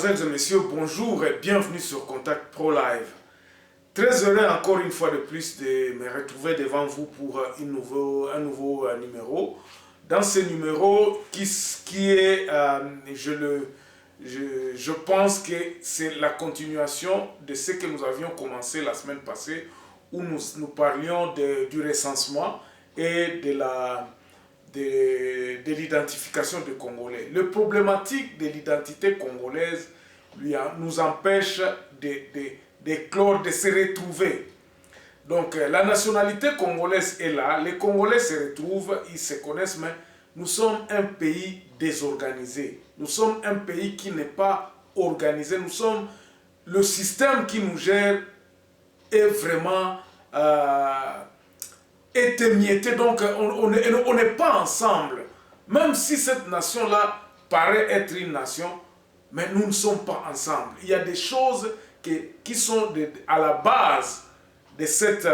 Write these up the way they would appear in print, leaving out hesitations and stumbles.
Mesdemoiselles et messieurs, bonjour et bienvenue sur Contact Pro Live. Très heureux encore une fois de plus de me retrouver devant vous pour un nouveau numéro. Dans ce numéro qui est, je pense que c'est la continuation de ce que nous avions commencé la semaine passée où nous parlions du recensement et de l'identification des Congolais. Le problématique de l'identité congolaise nous empêche d'éclore, de se retrouver. Donc la nationalité congolaise est là, les Congolais se retrouvent, ils se connaissent, mais nous sommes un pays désorganisé. Nous sommes un pays qui n'est pas organisé. Le système qui nous gère est vraiment émietté, donc on n'est pas ensemble. Même si cette nation-là paraît être une nation, mais nous ne sommes pas ensemble. Il y a des choses qui sont à la base de cette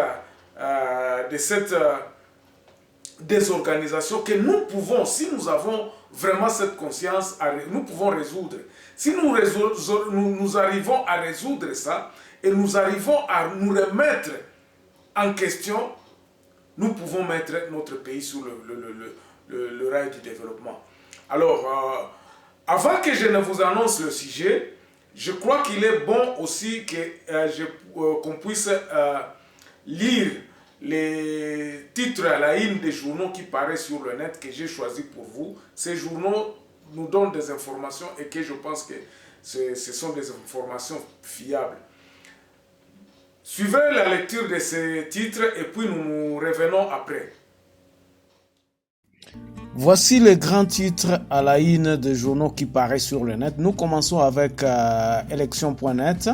désorganisation que nous pouvons, si nous avons vraiment cette conscience, nous pouvons résoudre. Si nous arrivons à résoudre ça et nous arrivons à nous remettre en question, nous pouvons mettre notre pays sur le rail du développement. Alors, avant que je ne vous annonce le sujet, je crois qu'il est bon aussi qu'on puisse lire les titres à la une des journaux qui paraissent sur le net que j'ai choisi pour vous. Ces journaux nous donnent des informations et que je pense que ce sont des informations fiables. Suivez la lecture de ces titres et puis nous revenons après. Voici les grands titres à la une des journaux qui paraissent sur le net. Nous commençons avec élection.net.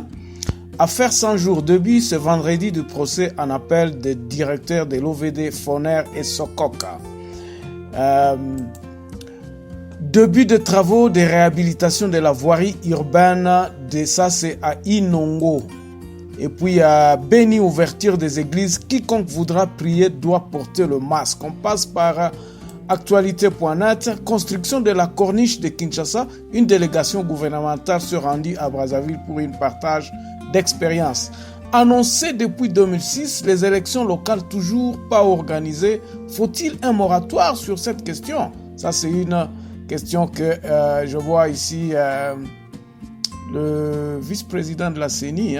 Affaire 100 jours. Début ce vendredi du procès en appel des directeurs de l'OVD, Foner et Sokoka. Début de travaux de réhabilitation de la voirie urbaine de Sassé à Inongo. Et puis à Béni, ouverture des églises. Quiconque voudra prier doit porter le masque. On passe par actualité.net. Construction de la corniche de Kinshasa. Une délégation gouvernementale se rendit à Brazzaville pour un partage d'expérience. Annoncé depuis 2006, les élections locales toujours pas organisées. Faut-il un moratoire sur cette question? Ça, c'est une question que je vois ici le vice-président de la CENI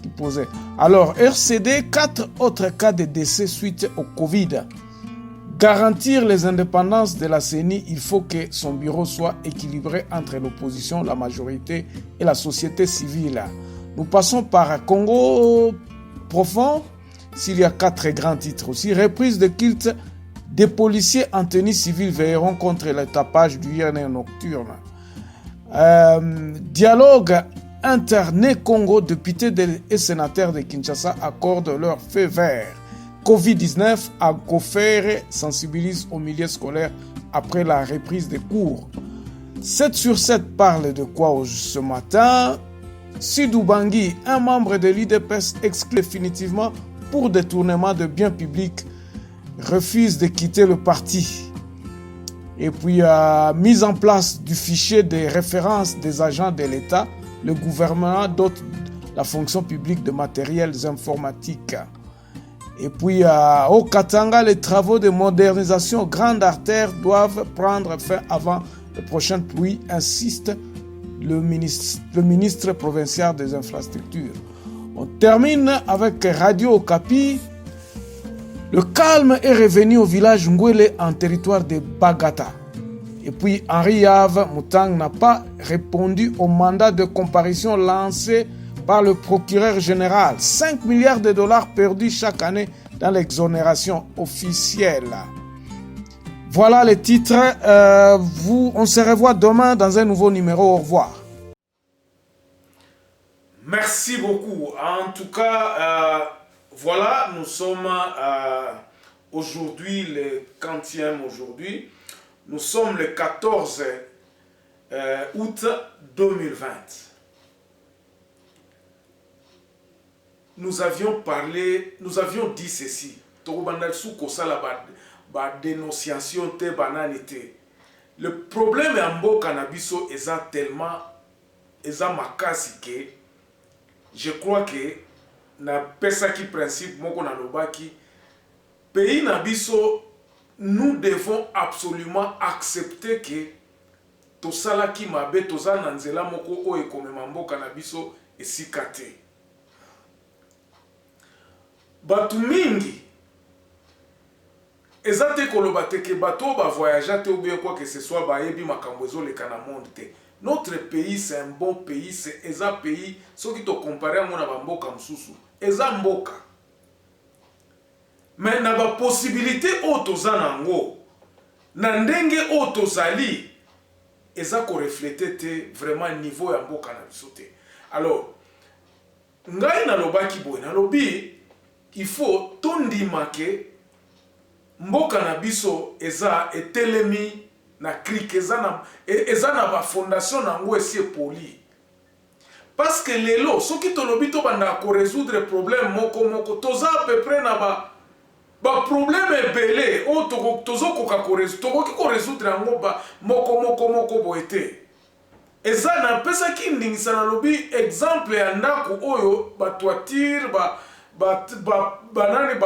qui posait. Alors, RCD, 4 autres cas de décès suite au Covid. Garantir les indépendances de la CENI, il faut que son bureau soit équilibré entre l'opposition, la majorité et la société civile. Nous passons par Congo profond, s'il y a 4 grands titres aussi. Reprise de culte, des policiers en tenue civile veilleront contre le tapage du IRN nocturne. Dialogue interne Congo, députés et sénateurs de Kinshasa accordent leur feu vert. Covid-19 à Gofere sensibilise au milieu scolaire après la reprise des cours. 7 sur 7 parle de quoi ce matin? Sidou Bangui, un membre de l'IDPS exclu définitivement pour détournement de biens publics, refuse de quitter le parti. Et puis, mise en place du fichier de référence des agents de l'État, le gouvernement dote la fonction publique de matériels informatiques. Et puis, au Katanga, les travaux de modernisation grande artère doivent prendre fin avant le prochain pluie, insiste le ministre provincial des infrastructures. On termine avec Radio Okapi. Le calme est revenu au village Ngwele en territoire de Bagata. Et puis Henri Yave Moutang n'a pas répondu au mandat de comparution lancé par le procureur général. 5 milliards de dollars perdus chaque année dans l'exonération officielle. Voilà les titres. On se revoit demain dans un nouveau numéro. Au revoir. Merci beaucoup. En tout cas, voilà, nous sommes aujourd'hui le 40e aujourd'hui. Nous sommes le 14 août 2020. Nous avions dit ceci. Dénonciation te banalité. Le problème en Mboka Nabiso est tellement eza makasi ke je crois que na pesa ki principe moko na lobaki pays na biso nous devons absolument accepter que tosalaki mabe toza na nzela moko oyo ekomema mboka na biso esika te. Batu mingi eza te koloba te ke bato ba voyager te ou bien quoi que ce soit bayebi makambo ezoleka na monde te. Notre pays c'est un bon pays, c'est eza pays soki to comparer ngo na ba mboka mususu eza mboka. Mais na ba possibilité o toza nango na ndenge o tozali eza ko refléter te vraiment niveau ya mboka na biso te. Alors ngai na lobaki boy na lobi il faut tondima ke mboka na biso eza etelemi na krik eza na ba fondation nango esi poli. Parce que lelo soki tolobi to banda ko résoudre problème moko toza à peu près na ba problème ebele o tozo koka ko résoudre yango ba moko boete. Eza na pesa ki ndingisa na lobi exemple ya ndako oyo ba toiture banani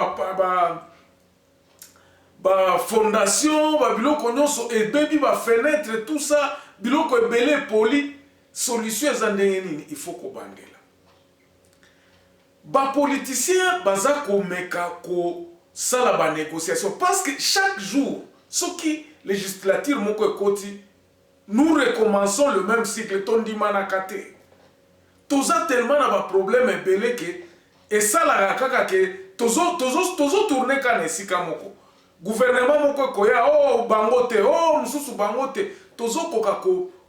ba fondation ba biloko nyonso ebebi ba fenêtre tout ça biloko ebele poli solution eza ndenge nini il faut ko bandela ba politicien baza ko meka ko sala ba négociation parce que chaque jour soki législature moko ekoti nous recommençons le même cycle tondima na kate toza tellement na ba problème ebele ke et ça la kaka ke tozo tourner kana esika moko gouvernement moko koya oh bangote oh mususu bangote tozo koka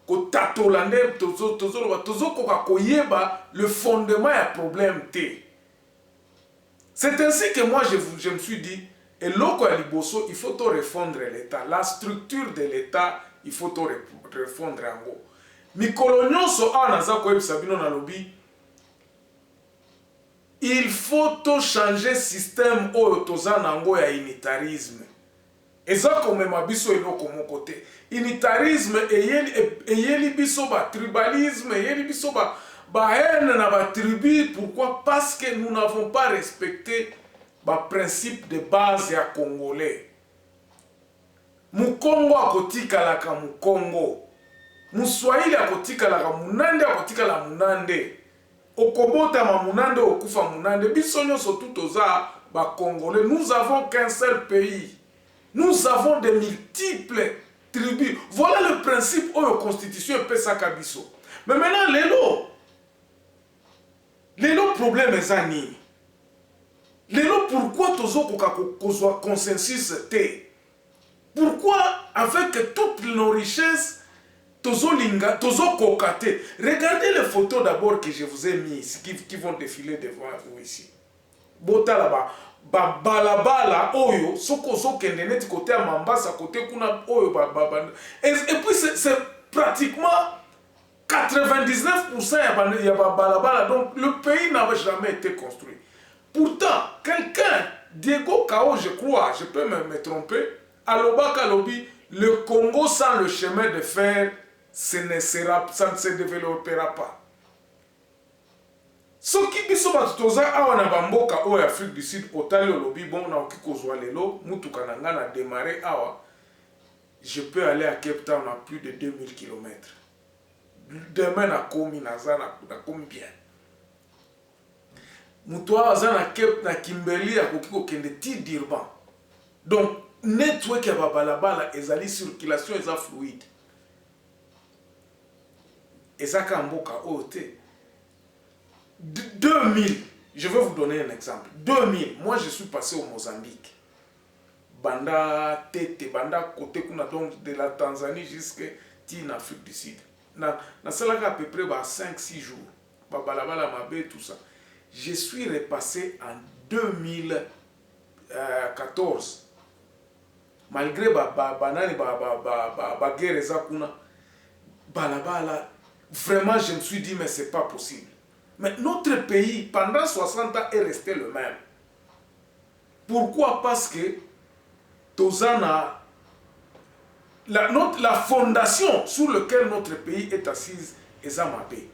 ko tatola nde tozo koka koyeba le fondement ya problème te. C'est ainsi que moi je me suis dit et loko ya liboso il faut to refondre l'état, la structure de l'état il faut to refondre yango. Mikolo nyonso ana za ko yebisa bino na lobi il faut to changer système oyo toza nango ya unitarisme. Eza komema biso eloko moko te. Unitarisme eyeli biso ba tribalisme, eyeli biso ba haine na ba tribu. Pourquoi? Parce que nous n'avons pas respecté ba principe de base ya congolais. Mukongo akotikalaka mukongo. Muswahili akotikalaka munande akotikala munande. Okobota ma munande okufa munande. Biso nyonso tout oza ba congolais. Nous avons qu'un seul pays. Nous avons des multiples tribus. Voilà le principe où la constitution est pesaka biso. Mais maintenant lelo problème est ani. Lelo pourquoi tozo koka consensus te? Pourquoi avec toutes nos richesses tozo kokate? Regardez les photos d'abord que je vous ai mis ici qui vont défiler devant vous ici. Bota là-bas. Balabala oyo soko kende neti côté à Mambasa côté kuna oyo et puis c'est pratiquement 99% ya balabala, donc le pays n'avait jamais été construit. Pourtant quelqu'un Diego Kao je crois, je peux me tromper, à Lobaka Lobi, le Congo sans le chemin de fer ça ne se développera pas. Soki biso batoza awa na bamboka o Afrique du Sud otali olobi bon na oki kozwa lelo mutuka na nga na démarrer awa je peux aller à Cape Town à plus de 2000 km. Demain na komi na komi bien. Mutoa aza na Cape na Kimberley akoki kokende ti Durban. Donc network ya balabala ezali circulation eza fluide. Ezaka mboka o te 2000, je vais vous donner un exemple. 2000, moi je suis passé au Mozambique. Banda Tete, Banda côté kuna donc de la Tanzanie jusqu'à Afrique du Sud. Na salaka à peu près 5-6 jours. Balabala Mabé, tout ça. Je suis repassé en 2014. Malgré banani guerre ezakuna balabala, vraiment je me suis dit mais c'est pas possible. Mais notre pays, pendant 60 ans, est resté le même. Pourquoi? Parce que Tozana, la fondation sur laquelle notre pays est assise est Zamabé.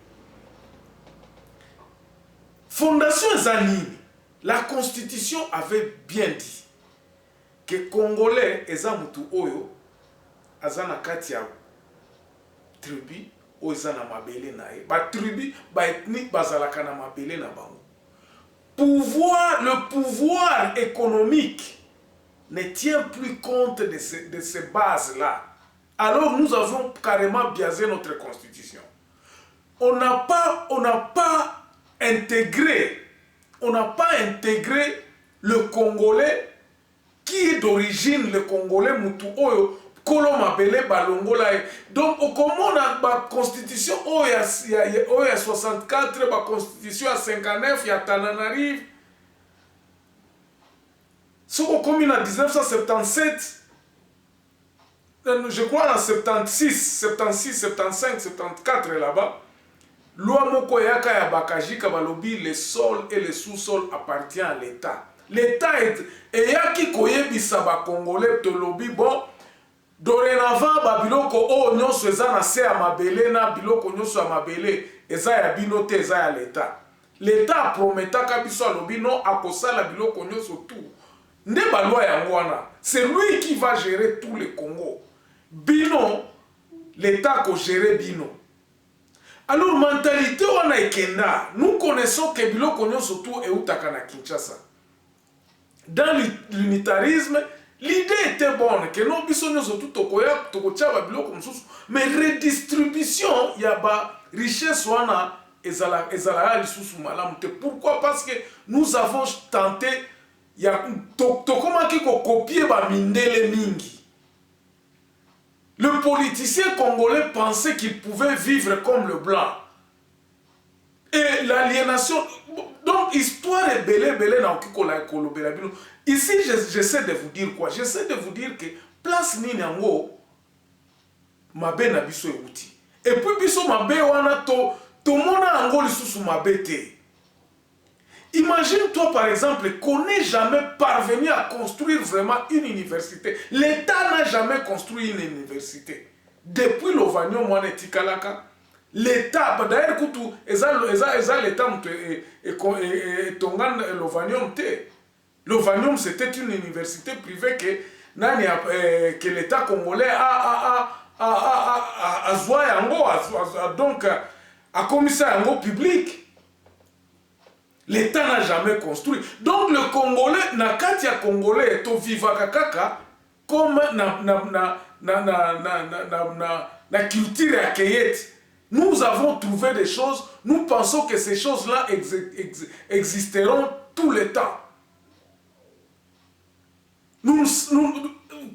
Fondation Zanini, la Constitution avait bien dit que Congolais eza mutu oyo azana kati ya tribu oyo eza na mabele na ye. Ba tribu ba ethnique bazalaka na mabele na bango. Le pouvoir économique ne tient plus compte de ces bases-là. Alors nous avons carrément biaisé notre constitution. On n'a pas intégré le Congolais qui est d'origine, le Congolais Moutou Oyo, Kolo Mabele Balongola. Donc, comment on a la constitution, il y a 64, la constitution à 59, il y a Tananarive. Si on commune en 1977, je crois en 76, 75, 74 là-bas, loi moko yaka ya bakajika balobi les sols et les sous-sols appartiennent à l'État. L'État est yaki koyebisa ba Congolais to lobi bon dorénavant ba biloko o nyonso eza na se ya mabele na biloko nyonso ya mabele eza ya bino te eza ya l'État. L'État prometaka biso alobi non akosala biloko nyonso tout. Nde ba loi yango wana, c'est lui qui va gérer tout le Congo. Bino l'État ko gérer bino. Alors, mentalité wana ekenda, nous connaissons que biloko nyonso tout eutaka na Kinshasa. Dans l'unitarisme, l'idée était bonne, que non biso nyonso tout tokoya tokotia ba biloko mosusu, mais redistribution ya ba richesse wana ezala lisusu malamu te. Pourquoi? Parce que nous avons tenté ya tokomaki ko copier ba mindele mingi. Le politicien congolais pensait qu'il pouvait vivre comme le blanc. Et l'aliénation... Donc, histoire est belé dans Kikola Kolobela. Ici, j'essaie de vous dire quoi? J'essaie de vous dire que place nini yango mabe na biso euti. Et puis biso mabe wana to mona ango lisusu mabe te. Imagine-toi par exemple qu'on n'ait jamais parvenu à construire vraiment une université. L'État n'a jamais construit une université. Depuis l'Ovanium, moi, l'État, d'ailleurs, l'État et Tongan l'Ovanium. L'Ovanium, c'était une université privée que l'État congolais a donc a commis ça en public. L'État n'a jamais construit. Donc le Congolais, Nakatia Congolais, to vivaka kaka comme na culture accueillette. Nous avons trouvé des choses, nous pensons que ces choses-là existeront tout le temps.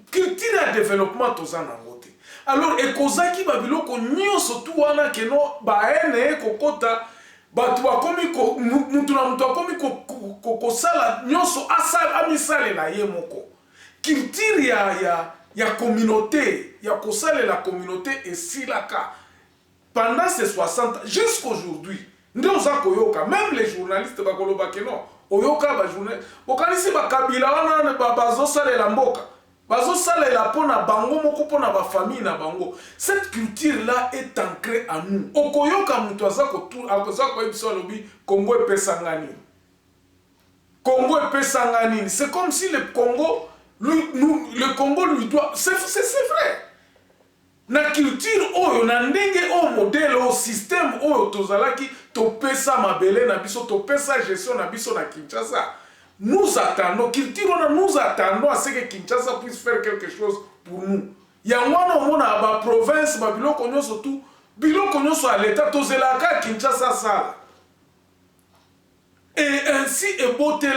Culture et développement tous en angote. Alors, ekozaki babiloko nyonso tu wana keno baene kokota batu bakomi mutu na mutu akomi kosala nyonso amisalela ye moko. Culture ya communauté, ya kosalela communauté esilaka. Pendant ces 60 ans, jusqu'aujourd'hui, même les journalistes bakoloba keno oyoka ba journaliste bokanisi bakabila wana bazosalela mboka bazosalela pona bango moko pona ba famille na bango. Cette culture là est ancrée en nous. Okoyoka mutu azako ebisa lobi Congo epesangani. Congo epesangani. C'est comme si le Congo le Congo lui doit. C'est vrai. Na culture oyo na ndenge o modèle o système oyo tozalaki topesa mabele na biso topesa gestion na biso na Kinshasa. Nous attendons, nous attendons à ce que Kinshasa puisse faire quelque chose pour nous. Yangwana omona ba province ba biloko nyonso tout biloko nyonso à l'état tozelaka Kinshasa sala. Et ainsi ebota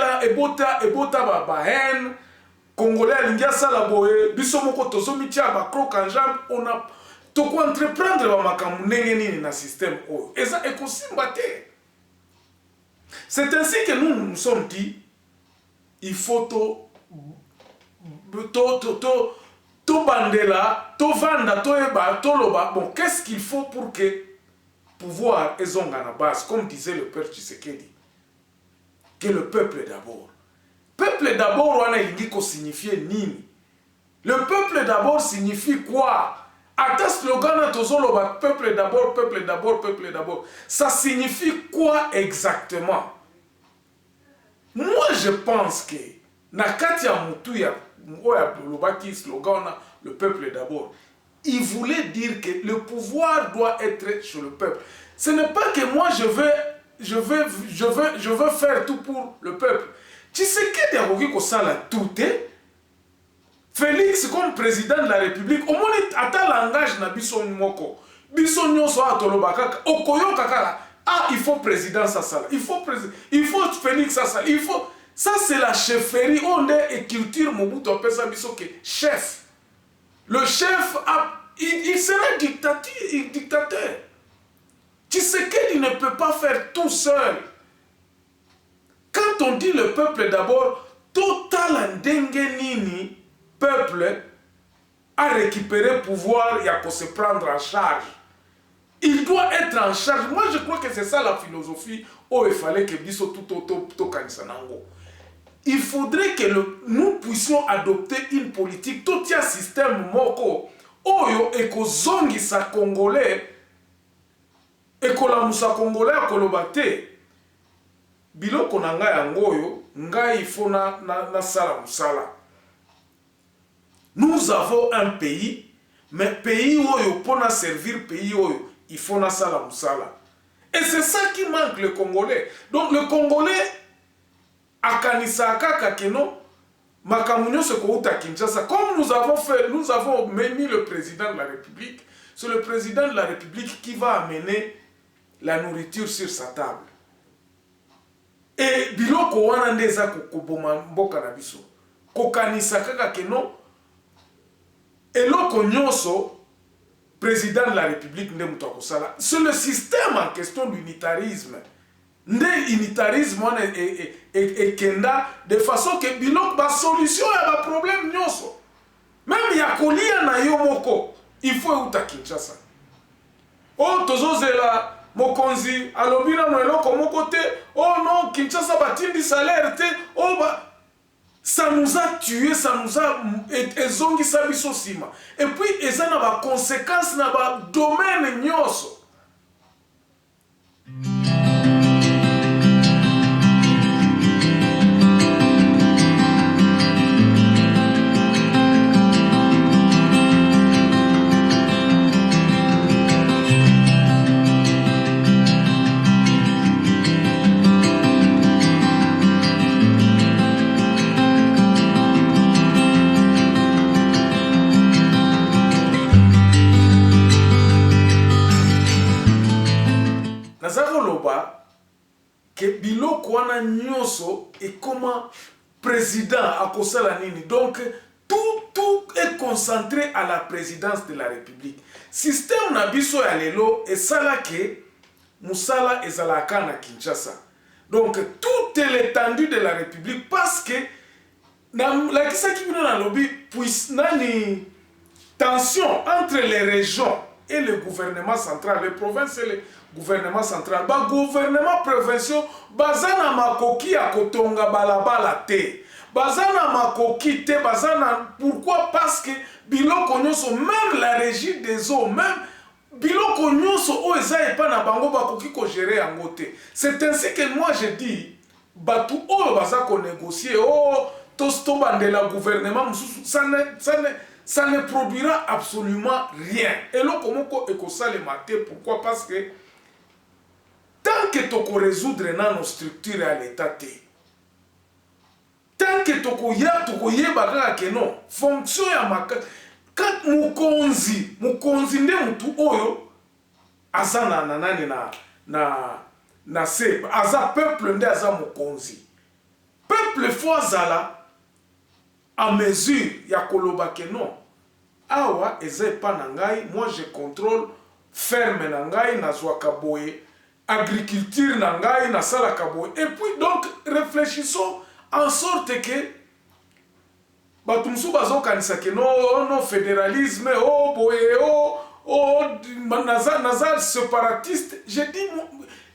ba haine Congolais alingia sala boye biso moko tozomitia ba croc en jambe on a to ko entreprendre ba makambo ndenge nini na système oyo eza ekosimba te. C'est ainsi que nous sommes dit il faut bandela to vanda to eba to loba. Bon, qu'est-ce qu'il faut pour que pouvoir ezonga na base comme disait le père Tshisekedi que le peuple d'abord. Peuple d'abord, on a dit qu'on signifie nini. Le peuple d'abord signifie quoi? Ata slogan tozoloba peuple d'abord, peuple d'abord, peuple d'abord. Ça signifie quoi exactement? moi je pense que nakati ya mutu ya lobaki slogan le peuple d'abord, il voulait dire que le pouvoir doit être chez le peuple. Ce n'est pas que moi je veux faire tout pour le peuple. Tshisekedi akoki kosala tout. Félix comme président de la République, au moins ata langage na biso moko. Biso nyonso atolobaka okoyoka kala. Ah, il faut président Sassala, il faut Félix Sassala, il faut... Ça, c'est la chefferie. On est et culture Mobutu Pesa Biso qui est chef. Le chef, il sera dictateur. Tshisekedi ne peut pas faire tout seul. Quand on dit le peuple d'abord, total ndengenini, peuple a récupéré le pouvoir, il a qu'à se prendre en charge. Il doit être en charge. Moi, je crois que c'est ça la philosophie où il fallait que Biso tout kanisanango. Il faudrait que nous puissions adopter une politique, tout un système moko, oyo ekozongi sa congolais, ekolamusa congolais akolobate. Biloko na ngai yangoyo, ngai ifo na sala musala. Nous avons un pays, mais pays oyo pour servir pays oyo, il faut na sala musala. Et c'est ça qui manque le Congolais. Donc le Congolais akanisa kaka keno makamunyo se kouta Kinshasa. Comme nous avons mis le président de la République. C'est le président de la République qui va amener la nourriture sur sa table. Et biloko wana ndeza kokoboma mboka na biso. Kokanisa kaka keno eloko nyonso président de la République nde mutu akosala. C'est le système en question, l'unitarisme. Nde unitarisme wana ekenda de façon que biloko ba solution ya ba problème nyonso. Même ya kolia na yo moko, il faut euta Kinshasa. Oh tozozela mokonzi alobina no eloko moko te. Oh non, Kinshasa batindi salaire te. Oh ba ça nous a tué, ça nous a ezongi sabiso sima. Et puis ça na ba conséquences na ba domaine nyonso. Que biloko wana nyonso et comment président akosala nini. Donc tout est concentré à la présidence de la République. Système na biso ya lelo esala ke musala ezalaka na Kinshasa. Donc tout est l'étendue de la République parce que la kisa ki bino na lobby puisse nani tension entre les régions et le gouvernement central, les provinces et le gouvernement central. Ba gouvernement provincial bazana makoki ya kotonga balabala te. Bazana makoki te, bazana pourquoi? Parce que biloko nyonso, même la régie des eaux, même biloko nyonso o eza epa na bango bakoki ko gérer yango te. C'est ainsi que moi je dis batu o baza ko négocier oh tosto bandela gouvernement mususu ça ne produira absolument rien. Et là, comment est-ce ça le matin? Pourquoi? Parce que tant que tu peux résoudre nos structures à l'état, tant que tu peux non, fonction ya maka, quand mukonzi nde mutu oyo, azana nanani na se, aza peuple nde aza mukonzi. Peuple foazala, à mesure ya koloba ke non awa eza pa na ngai, moi je contrôle ferme na ngai na zwaka boye, agriculture na ngai na sala kaboye. Et puis donc réfléchissons en sorte que batumsu bazo kanisa ke no fédéralisme oh boye oh naza séparatiste. Je dis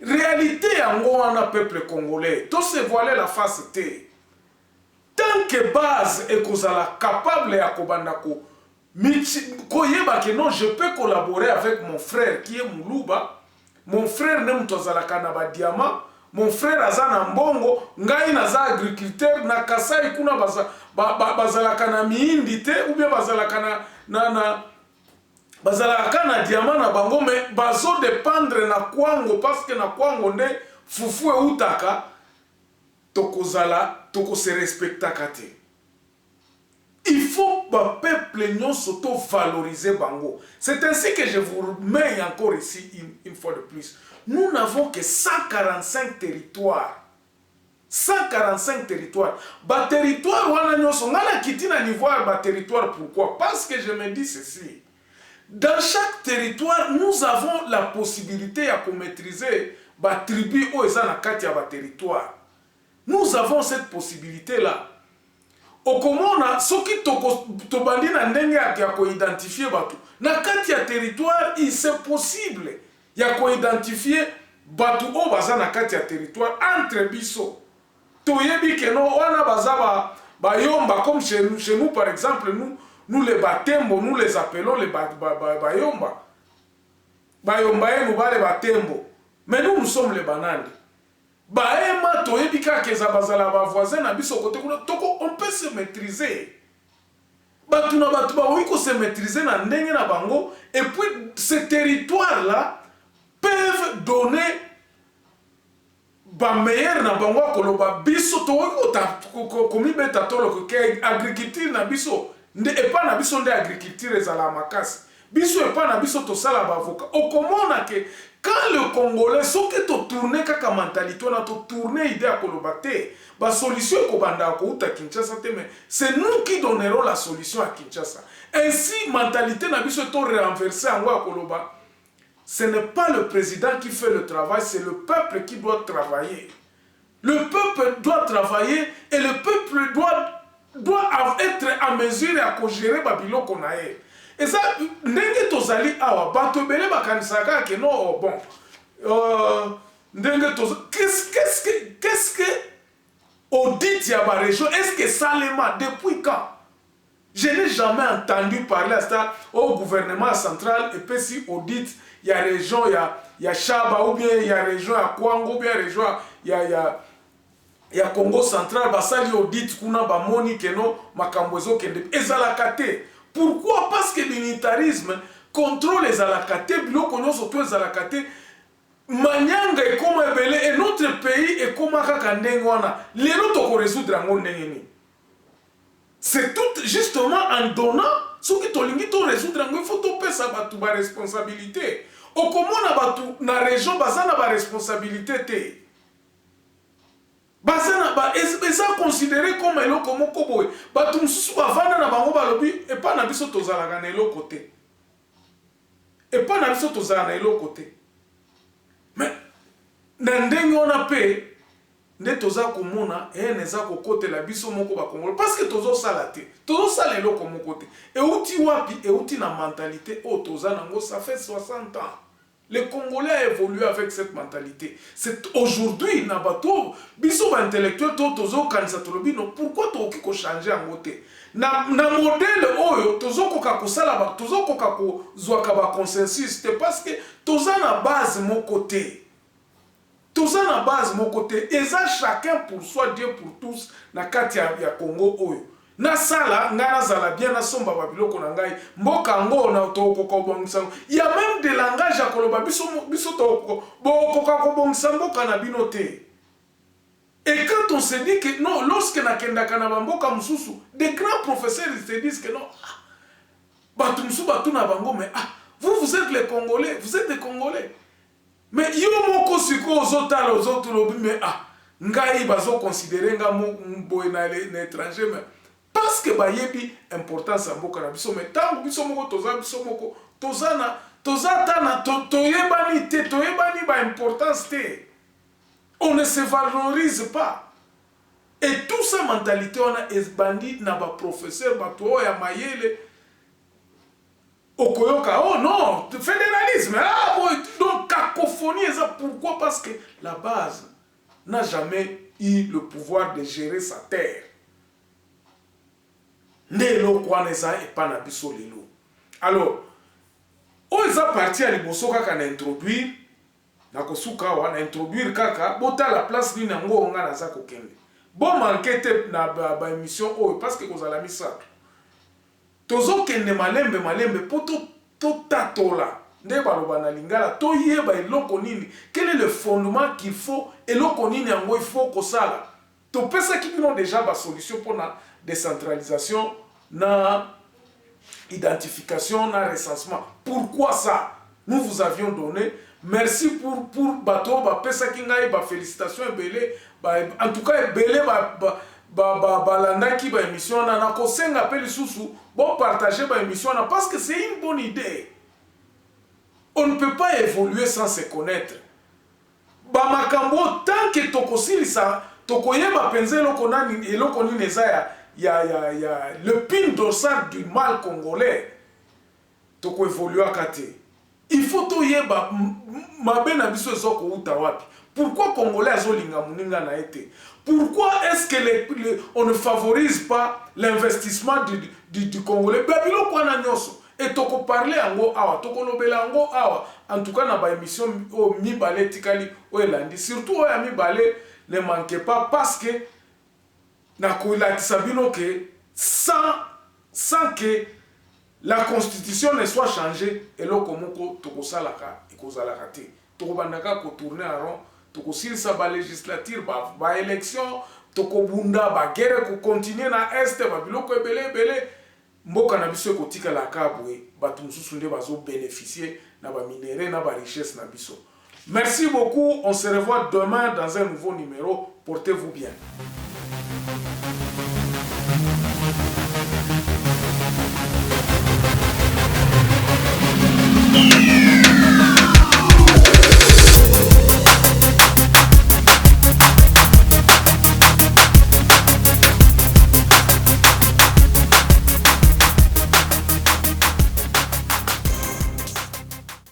réalité yango wana peuple congolais to se voiler la face te. Tant que base est capable à Kobandako, non, je peux collaborer avec mon frère qui est Moulouba. Mon frère n'aime pas la Kanaba Diamant. mon frère aza na mbongo ngai naza agriculteur na Kasai kuna bazalaka na miindi te ou bien bazalaka bazalaka na diamant na bango mais bazo dépendre na kwango parce que na kwango nde fufu eutaka tokose respectaka te. Il faut que le peuple s'auto-valoriser bango. C'est ainsi que je vous mets encore ici une fois de plus. Nous n'avons que 145 territoires. 145 territoires. Ba territoire wana nyoso ngana kitina niveau ba territoire pourquoi? Parce que je me dis ceci. Dans chaque territoire, nous avons la possibilité à maîtriser ba tribu o eza na kati ya ba territoire. Nous avons cette possibilité là. Okomona soki tobandi na ndenge ya ko identifier batu na kati ya territoire il c'est possible ya ko identifier batu o baza na kati ya territoire entre biso toyebi ke no wana baza ba yomba comme chez nous par exemple nous les batembo nous les appelons les bayomba nous bale batembo mais nous sommes les banandi. Baema toyebika keza bazala ba voisin na biso côté kuna toko on peut se maîtriser. Batu na batu ba wiko se maîtriser na ndenge na bango et puis ces territoires là peuvent donner ba meilleur na bango koloba biso to wiko ta komi beta tolo ke agriculture na biso nde epa na biso nde agriculture ezala makasi. Biso epa na biso to sala ba avocat. Okomona ke quand le Congolais, ce qui te tourne kaka mentalité, on a tourné idée à Kolobate, la solution est à Kinshasa, mais c'est nous qui donnerons la solution à Kinshasa. Ainsi, mentalité n'a pas été renversée en Koloba. Ce n'est pas le président qui fait le travail, c'est le peuple qui doit travailler. Le peuple doit travailler et le peuple doit être en mesure à gérer Babylone qu'on a. Et ça, ndenge tozali awa bato belé bakanisaka que non bon ndenge tozo qu'est-ce que audit ya ba région est-ce que Salema depuis quand je n'ai jamais entendu parler à ça au gouvernement central et puis si audit il y a région il y a Chaba ou bien il y a région à Kwango ou bien région il y a Congo central basali audit kuna ba moni que non makambo ezo kende ezalakate. Pourquoi? Parce que l'unitarisme contrôle les alakaté, biloko nyonso to les alakaté, manyanga et comme ebele et notre pays et comme kaka ndenge wana, lelo toko résoudre ngo ndenge ni. C'est tout justement en donnant ce qui tolingi to résoudre ngo il faut to pesa batu ba responsabilité. Okomona batu na région bazana ba responsabilité te. Eza considéré comme eloko moko boye batu mususu bavanda na bango balobi et pas na biso tozalaka na eloko te et pas na biso tozala na eloko te mais na ndenge wana pe nde toza komona neza kokotela biso moko bakongolo parce que tozosala te tozosala eloko moko te euti wapi euti na mentalité o toza nango ça fait 60 ans. Les Congolais a évolué avec cette mentalité. C'est aujourd'hui, nabato, biso intellectuel tozo kanisa tolobi no pourquoi toki ko changer en côté. Na modèle oyo tozo koka ko sala ba tozo koka ko zwaka ba consensus c'est parce que toza na base mon côté. Toza na base mon côté et ça chacun pour soi Dieu pour tous na kati ya Congo oyo. Na sala ngana zala bien na somba babiloko na ngai mboka ngo na toko ko bongisa. Il y a même des langages à koloba biso toko boko ko bongisa mboka na binote. Et quand on se dit que non lorsque na kenda kana mboka mususu des grands professeurs ils se disent que non batu musu batu na bango mais vous êtes les Congolais, vous êtes des Congolais. Mais yo moko siko ozotala ozotulobi mais ngai bazo considérer nga mboye na l'étranger mais parce que bayebi importance ya mboka na biso mais tango biso moko toza biso moko tozana tozatana toyebani te toyebani ba importance te on ne se valorise pas et tout ça mentalité on a esbandi na ba professeur ba to ya mayele okoyoka oh non fédéralisme donc cacophonie ça pourquoi parce que la base n'a jamais eu le pouvoir de gérer sa terre. Alors, on est parti à l'Iboso quand on a introduit na kosuka awa na introduire kaka botala place nini yango nga naza kokende bon manke te na ba émission oyo parce que kozala misato tozokende malembe mpo totatola nde baloba na lingala toyeba eloko nini quel est le fondement qu'il faut eloko nini yango il faut kosala topesaki bino déjà basolution mpona décentralisation na identification na recensement. Pourquoi ça? Nous vous avions donné. Merci pour bateau bapesaki ngai ba félicitations ebele en tout cas ebele balandaki ba émission na kosenga pe lisusu bon partager ba émission parce que c'est une bonne idée. On ne peut pas évoluer sans se connaître. Ba makambo tant que tokosilisa tokoyeba penze eloko nini eza ya le pin dorsal du mal congolais toko évoluer kate. Il faut toyeba mabe na biso ezoko uta wapi. Pourquoi congolais azolinga muninga na été? Pourquoi est-ce que on ne favorise pas l'investissement du congolais? Babilo kwa na nyoso et toko parler ango awa toko lobela ango awa en tout cas na ba émission o mi balé tikali o elandi surtout o ya mi balé ne manquez pas parce que na koilakisa bino que sans que la constitution ne soit changée et le komoko tokosalaka ikozalaka te tokobandaka ko tourner en rond tokosilisa ba législature ba élection tokobunda ba guerre ko continuer na est ba biloko ebele mboka na biso kotika la kabwe batu mususu nde bazo bénéficier na ba minéraux na ba richesse na biso. Merci beaucoup, on se revoit demain dans un nouveau numéro. Portez-vous bien.